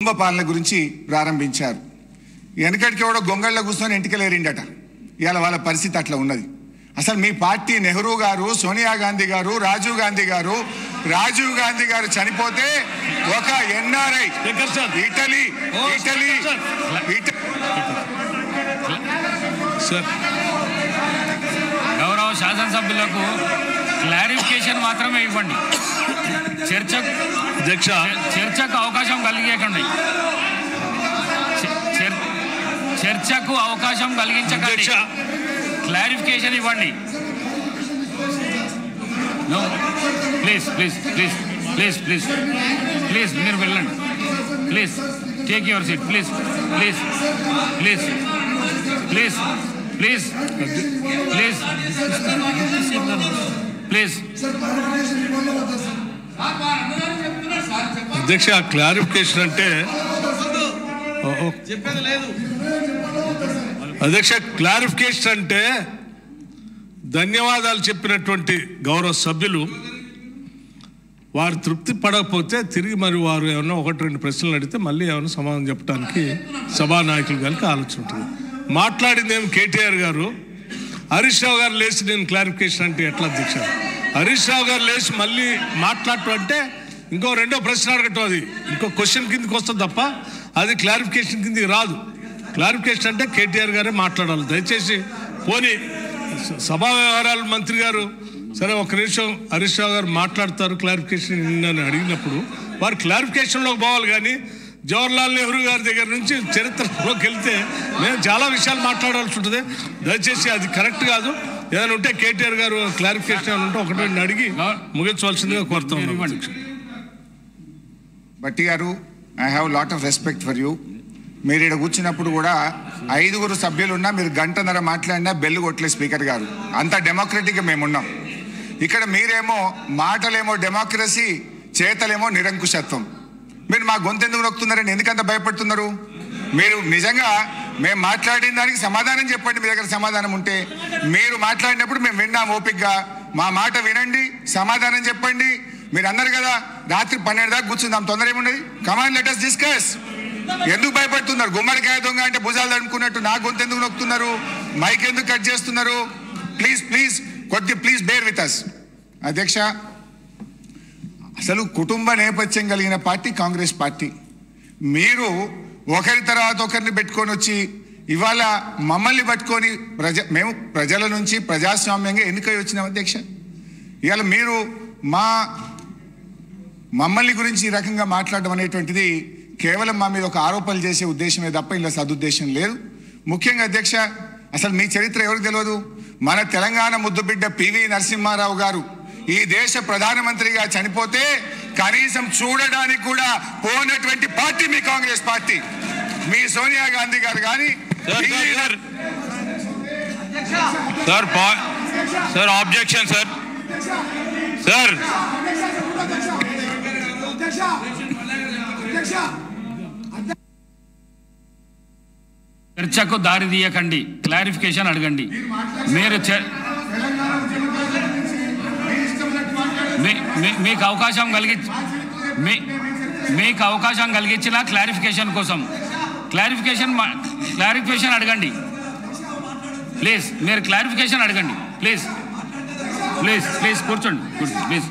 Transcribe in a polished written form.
కుటుంబ పాలన గురించి ప్రారంభించారు. వెనకటికి ఎవడో గొంగళ్ళ కూర్చొని ఇంటికెళ్ళేరిండట. ఇవాళ వాళ్ళ పరిస్థితి అట్లా ఉన్నది. అసలు మీ పార్టీ నెహ్రూ గారు, సోనియా గాంధీ గారు, రాజీవ్ గాంధీ గారు చనిపోతే ఒక ఎన్ఆర్ఐ ఇటలీ గౌరవ శాసనసభ్యులకు క్లారిఫికేషన్ మాత్రమే ఇవ్వండి. చర్చకు అవకాశం కలిగించకండి. చర్చకు అవకాశం కలిగించకండి. క్లారిఫికేషన్ ఇవ్వండి. No please please please please please please మీరు వెళ్ళండి. Please take your seat. Please please please please please please please. అధ్యక్ష, క్లారిఫికేషన్ అంటే అధ్యక్ష క్లారిఫికేషన్ అంటే ధన్యవాదాలు చెప్పినటువంటి గౌరవ సభ్యులు వారు తృప్తి పడకపోతే తిరిగి మరి వారు ఏమన్నా 1-2 ప్రశ్నలు అడిగితే మళ్ళీ ఏమైనా సమాధానం చెప్పడానికి సభానాయకులు కనుక ఆలోచన ఉంటుంది. మాట్లాడింది ఏమి కేటీఆర్ గారు, హరీష్ రావు గారు లేచి నేను క్లారిఫికేషన్ అంటే ఎట్లా అధ్యక్ష? హరీష్ రావు గారు లేచి మళ్ళీ మాట్లాడటం అంటే ఇంకో 2వ ప్రశ్న అడగటం, అది ఇంకో క్వశ్చన్ కిందకి వస్తుంది తప్ప అది క్లారిఫికేషన్ కిందకి రాదు. క్లారిఫికేషన్ అంటే కేటీఆర్ గారే మాట్లాడాలి. దయచేసి పోనీ సభా వ్యవహారాల మంత్రి గారు సరే ఒక నిమిషం హరీష్ రావు గారు మాట్లాడతారు క్లారిఫికేషన్ అని అడిగినప్పుడు వారు క్లారిఫికేషన్లోకి పోవాలి. కానీ జవహర్లాల్ నెహ్రూ గారి దగ్గర నుంచి చరిత్రలోకి వెళ్తే మేము చాలా విషయాలు మాట్లాడాల్సి ఉంటుంది. దయచేసి అది కరెక్ట్ కాదు. ఏదైనా ఉంటే కేటీఆర్ గారు క్లారిఫికేషన్ ఏమైనా ఉంటే 1-2 అడిగి ముగించవలసిందిగా కోరుతాం. బట్టి గారు, I have lot of respect for you. మీరు ఇక్కడ కూర్చున్నప్పుడు కూడా 5 సభ్యులున్నా మీరు 1:30 మాట్లాడినా బెల్లు కొట్టలే స్పీకర్ గారు. అంత డెమోక్రటిక్గా మేమున్నాం. ఇక్కడ మీరేమో మాటలేమో డెమోక్రసీ, చేతలేమో నిరంకుశత్వం. మీరు మా గొంతు ఎందుకు నొక్కుతున్నారని ఎందుకంత భయపడుతున్నారు? మీరు నిజంగా మేము మాట్లాడిన దానికి సమాధానం చెప్పండి. మీ దగ్గర సమాధానం ఉంటే మీరు మాట్లాడినప్పుడు మేము విన్నాం ఓపికగా. మా మాట వినండి, సమాధానం చెప్పండి. మీరు అన్నారు కదా రాత్రి 12 దాకా కూర్చుందాం, తొందర ఏమున్నది? Come on let us discuss. ఎందుకు భయపడుతున్నారు? గుమ్మడికాయ దొంగ అంటే భుజాలు తడుముకున్నట్టు నా గొంతు ఎందుకు నొక్కుతున్నారు? మైక్ ఎందుకు కట్ చేస్తున్నారు? Please please please bear with us. అధ్యక్ష, అసలు కుటుంబ నేపథ్యం కలిగిన పార్టీ కాంగ్రెస్ పార్టీ. మీరు ఒకరి తర్వాత ఒకరిని పెట్టుకొని వచ్చి ఇవాళ మమ్మల్ని పట్టుకొని మేము ప్రజల నుంచి ప్రజాస్వామ్యంగా ఎన్నికై వచ్చినాం అధ్యక్ష. ఇవాళ మీరు మమ్మల్ని గురించి ఈ రకంగా మాట్లాడడం అనేటువంటిది కేవలం మా మీద ఒక ఆరోపణలు చేసే ఉద్దేశమే తప్ప ఇలా సదుద్దేశం లేదు. ముఖ్యంగా అధ్యక్ష, అసలు మీ చరిత్ర ఎవరికి తెలియదు? మన తెలంగాణ ముద్దుబిడ్డ పివి నరసింహారావు గారు ఈ దేశ ప్రధానమంత్రిగా చనిపోతే కనీసం చూడడానికి కూడా పోనటువంటి పార్టీ మీ కాంగ్రెస్ పార్టీ. మీ సోనియా గాంధీ గారు కానీ సార్ ఆబ్జెక్షన్ సార్ సార్ చర్చకు దారి తీయకండి. క్లారిఫికేషన్ అడగండి. మీరు మీకు అవకాశం కలిగించిన క్లారిఫికేషన్ కోసం క్లారిఫికేషన్ అడగండి. ప్లీజ్ మీరు క్లారిఫికేషన్ అడగండి. ప్లీజ్ ప్లీజ్ ప్లీజ్ కూర్చోండి ప్లీజ్.